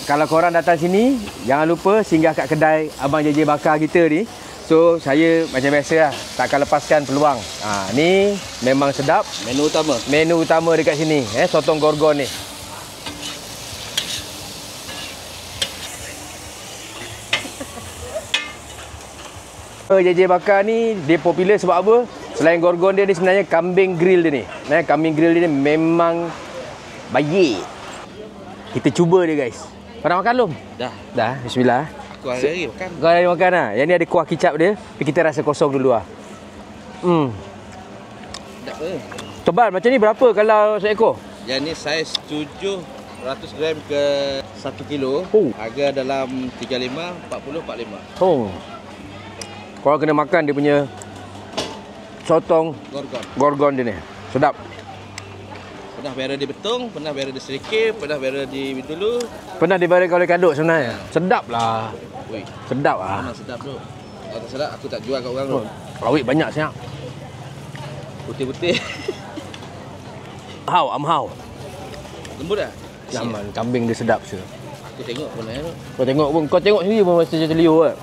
kalau korang datang sini, jangan lupa singgah kat kedai Abang JJ Bakar kita ni. So, saya macam biasa lah, takkan lepaskan peluang. Ni memang sedap. Menu utama. Menu utama dekat sini, sotong gorgon ni. JJ Bakar ni dia popular sebab apa? Selain gorgon dia ni sebenarnya kambing grill dia ni. Kambing grill dia ni memang baik. Kita cuba dia guys. Kau nak makan belum? Dah. Dah, bismillah. Kau hari makan. Kau hari makan lah. Yang ni ada kuah kicap dia. Tapi kita rasa kosong dulu lah. Tak apa. Tebal macam ni berapa kalau seekor? Yang ni saiz 700 gram ke 1 kilo. Harga dalam 35, 40, 45. Korang kena makan dia punya sotong gorgon dia ni. Sedap. Pernah beara di Betong, pernah beara di Serikir, pernah beara di Bintulu. Pernah dibarang oleh Kaduk sebenarnya. Sedap lah. Ui, sedap lah. memang sedap tu. Kalau tak sedap aku tak jual kat orang tu. Rawit banyak siap. Putih-putih. Amhau. Lembut dah? Zaman kambing dia sedap je. Aku tengok pun tu. Kau tengok sendiri pun mesti macam liur kan.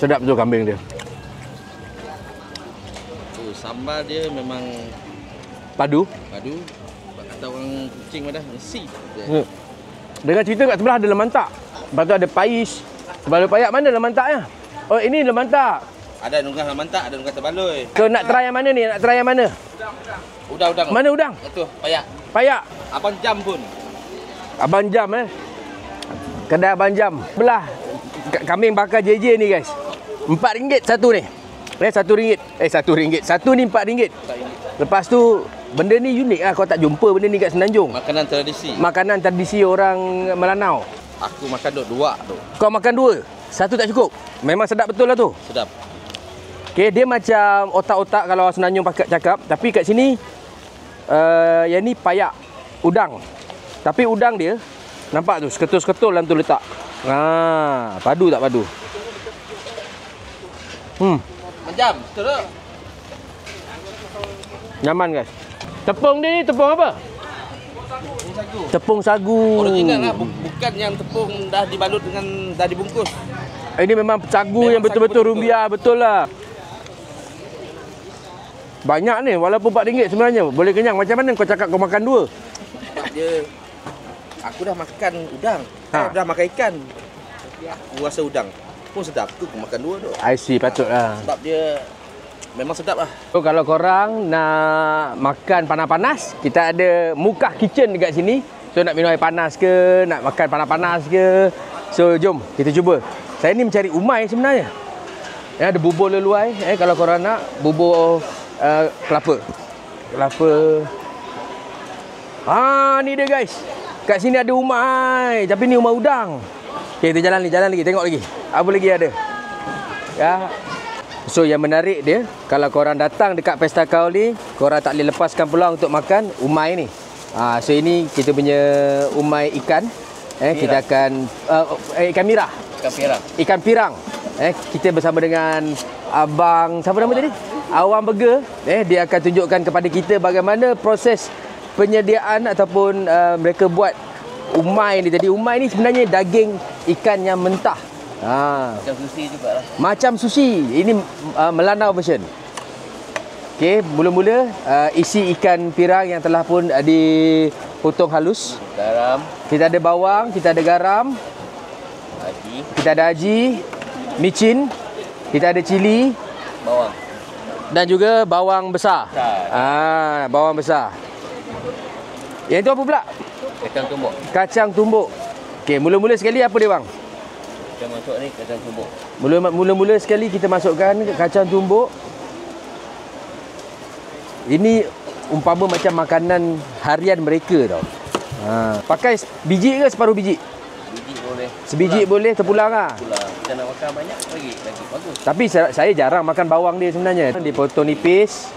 Sedap tu kambing dia. Sambal dia memang Padu. Kata orang kucing pada nasi. Dengan cerita kat sebelah ada lemantak. Lepas tu ada pais. Sebelah payak mana lemantaknya? Oh, ini lemantak. Ada nunggang lemantak, ada nunggang terbaloi. So nak try yang mana ni? Nak try yang mana? Udang. Mana udang? Itu, payak. Payak. Abang Jam pun. Abang Jam Kedai Abang Jam. Belah kambing bakar JJ ni guys. RM4 satu ni. RM1. Satu ni RM4. Lepas tu benda ni unik lah. Kau tak jumpa benda ni kat Semenanjung. Makanan tradisi orang Melanau. Aku makan dua tu. Kau makan dua? Satu tak cukup? Memang sedap betul lah tu. Sedap. Okay, dia macam otak-otak kalau Semenanjung cakap. Tapi kat sini yang ni payak udang. Tapi udang dia nampak tu seketul-seketul dalam tu letak. Padu tak padu? Macam, betul tak? Nyaman guys. Tepung dia ni tepung apa? Tepung sagu. Original lah, bukan yang tepung dah dibalut dengan dah dibungkus. Ini memang sagu yang betul-betul rumbia, betul lah. Banyak ni, walaupun RM4 sebenarnya. Boleh kenyang. Macam mana kau cakap kau makan dua? Sebab dia, aku dah makan udang. Dah makan ikan. Aku rasa udang pun sedap. Aku makan dua tu. I see, patutlah. Sebab dia memang sedap lah. So, kalau korang nak makan panas-panas, kita ada Mukah Kitchen dekat sini. So, nak minum air panas ke, nak makan panas-panas ke. So, jom kita cuba. Saya ni mencari umai sebenarnya. Ada bubur leluai. Kalau korang nak, bubur kelapa. Ni dia guys. Kat sini ada umai. Tapi ni umai udang. Okay, kita jalan lagi. Tengok lagi. Apa lagi ada? Ya. So yang menarik dia, kalau korang datang dekat Pesta Kaul ni, korang tak boleh lepaskan peluang untuk makan umai ni. So ini kita punya umai ikan. Kita akan ikan mirah. Ikan pirang. Kita bersama dengan abang, siapa nama tadi? Awang Burger. Dia akan tunjukkan kepada kita bagaimana proses penyediaan ataupun mereka buat umai ni. Jadi umai ni sebenarnya daging ikan yang mentah. Macam sushi jugalah. Macam sushi. Ini Melanau version. Okey, mula-mula isi ikan pirang yang telah pun dipotong halus. Garam. Kita ada bawang, kita ada garam. Haji. Kita ada haji, micin, kita ada cili, Bawang. dan juga bawang besar. Bawang besar. Yang itu apa pula? Kacang tumbuk. Kacang tumbuk. Okey, mula-mula sekali apa dia bang? Kita masuk ni kacang tumbuk. Mula-mula sekali kita masukkan kacang tumbuk. Ini umpama macam makanan harian mereka tau. Pakai biji ke separuh biji? Biji boleh. Sebiji boleh, terpulang lah. Kita nak makan banyak lagi bagus. Tapi saya jarang makan bawang dia sebenarnya. Dipotong nipis.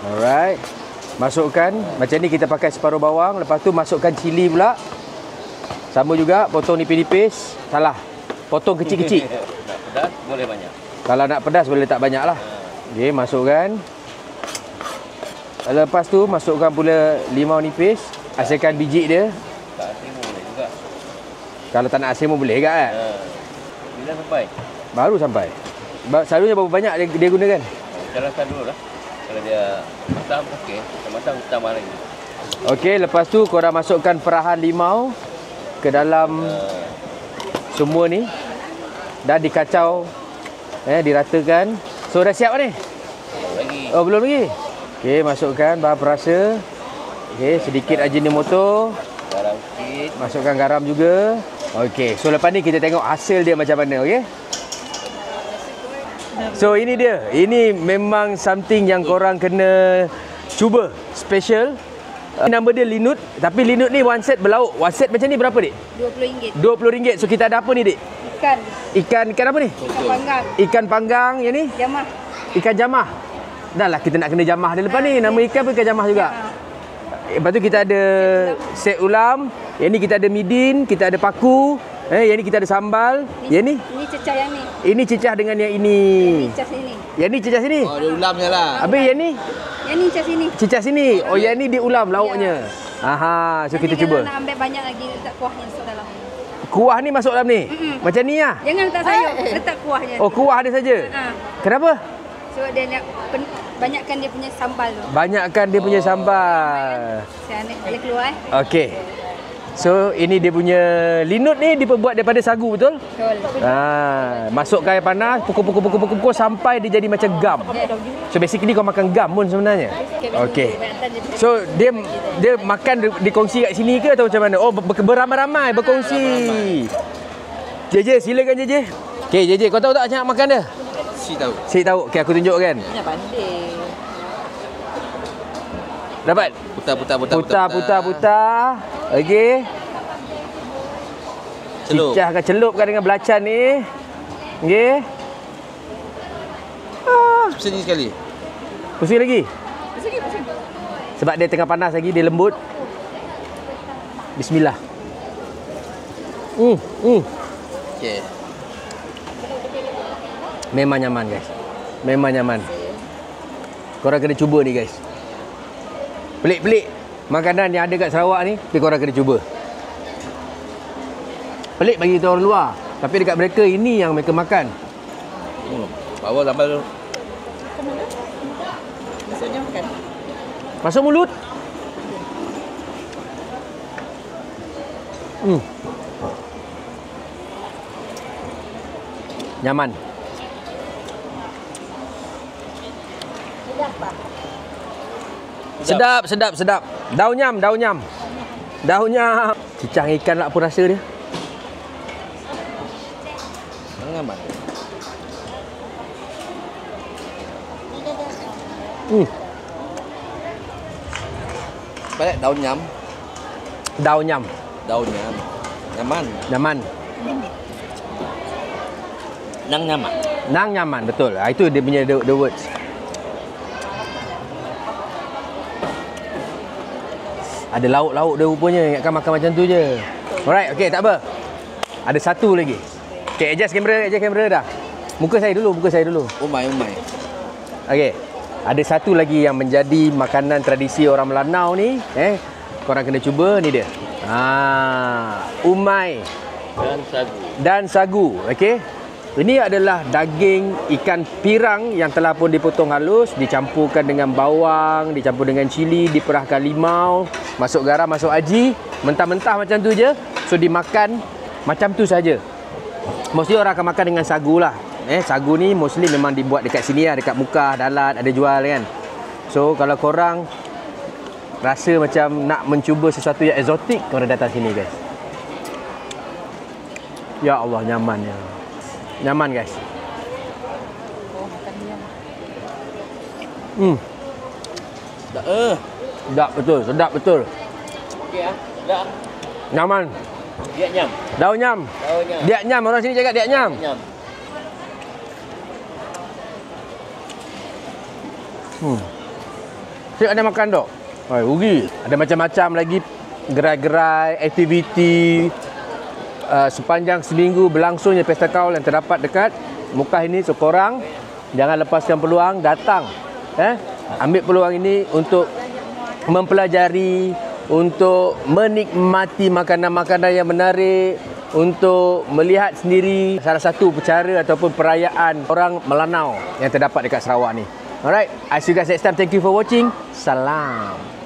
Alright. Masukkan. Macam ni kita pakai separuh bawang. Lepas tu masukkan cili pula. Sama juga. Potong nipis-nipis. Salah. Potong kecil-kecil. Nak pedas boleh banyak. Kalau nak pedas boleh letak banyak lah. Okay, masukkan. Lepas tu masukkan pula limau nipis. Hasilkan biji dia. Tak asing boleh juga. Kalau tak nak asin pun boleh juga kan? Bila sampai? Baru sampai. Selalunya berapa banyak dia gunakan? Jalankan dulu lah. Kalau dia matang, okey. Kalau matang, tambah lagi. Okey, lepas tu korang masukkan perahan limau ke dalam semua ni. Dah dikacau. Diratakan. So dah siap ni? Lagi. Oh, belum lagi? Okey, masukkan bahan perasa. Okey, sedikit Ajinomoto. Garam sikit. Masukkan garam juga. Okey, so lepas ni kita tengok hasil dia macam mana, okey? So ini dia. Ini memang something yang korang kena cuba. Special. Nama dia linut. Tapi linut ni one set berlauk. One set macam ni berapa, Dik? RM20. RM20. So kita ada apa ni, Dik? Ikan Ikan apa ni? Ikan panggang. Ikan panggang yang ni? Jamah. Ikan jamah. Dah lah kita nak kena jamah dia lepas ni. Nama ikan pun ikan jamah juga. Lepas tu kita ada set ulam. Yang ni kita ada midin, kita ada paku. Yang ni kita ada sambal. Yang ni? Ini cecah yang ni. Ini cecah dengan yang ini. Cecah sini. Yang ni cecah sini. Oh, dia ulamnya lah. Habis yang ni? Yang ni cecah sini. Cecah sini. Oh, yang ni diulam lauknya. Aha, so kita Nanti cuba. Kalau nak ambil banyak lagi, letak kuahnya masuk dalam. Kuah ni masuk dalam ni? Macam ni lah? Jangan letak sayur, letak kuahnya. Oh, kuah dia saja? Kenapa? Sebab dia nak banyakkan dia punya sambal tu. Banyakkan dia punya sambal. Saya nak boleh keluar Okey. So ini dia punya linut ni diperbuat daripada sagu, betul? Betul. Masukkan air panas, pukul sampai dia jadi macam gam. So basically kau makan gam pun sebenarnya. Okey. So dia makan dikongsi kat sini ke atau macam mana? Oh, beramai-ramai berkongsi. JJ, silakan JJ. Okey, JJ, kau tahu tak macam nak makan dia? Si tahu. Si tahu. Okey, aku tunjukkan. Nak pandai. Dapat? Putar. Okey. Celupkan dengan belacan ni. Okey. Pusing sekali. Pusing lagi? Sebab dia tengah panas lagi, dia lembut. Bismillah. Okey. Memang nyaman, guys. Memang nyaman. Korang kena cuba ni, guys. Pelik-pelik makanan yang ada kat Sarawak ni, tapi korang kena cuba. Pelik bagi kita orang luar, tapi dekat mereka ini yang mereka makan. Bawa sambal tu. Maksudnya makan. Masuk mulut. Nyaman. Sedap. Daun nyam. Cicang ikan lah apa rasa dia. Aman. Balik daun nyam. Nyaman. Nang nyaman, betul. Itu dia punya the words. Ada lauk-lauk dia rupanya. Ingatkan makan macam tu je. Alright, okey, tak apa. Ada satu lagi. Okey, adjust kamera dah. Muka saya dulu. Umai. Okey. Ada satu lagi yang menjadi makanan tradisi orang Melanau ni, korang kena cuba, ni dia. Umai dan sagu. Okey. Ini adalah daging ikan pirang yang telah pun dipotong halus, dicampurkan dengan bawang, dicampur dengan cili, diperahkan limau, masuk garam, masuk aji, mentah-mentah macam tu je. So dimakan macam tu saja. Mostly orang akan makan dengan sagu lah. Sagu ni mostly memang dibuat dekat sini lah, dekat Mukah, Dalat ada jual kan. So kalau korang rasa macam nak mencuba sesuatu yang eksotik, korang datang sini, guys. Ya Allah, nyamannya. Nyaman, guys. Sedap betul. Okey ah. Dah. Nyaman. Dia nyam. Daun nyam. Diak nyam, orang sini cakap diak nyam. Saya ada makan tak? Rugi. Ada macam-macam lagi gerai-gerai, aktiviti. Sepanjang seminggu berlangsungnya Pesta Kaul yang terdapat dekat Mukah ini. So korang jangan lepaskan peluang, datang ambil peluang ini untuk mempelajari, untuk menikmati makanan-makanan yang menarik, untuk melihat sendiri salah satu upacara ataupun perayaan orang Melanau yang terdapat dekat Sarawak ni. Alright, I see you guys next time. Thank you for watching. Salam.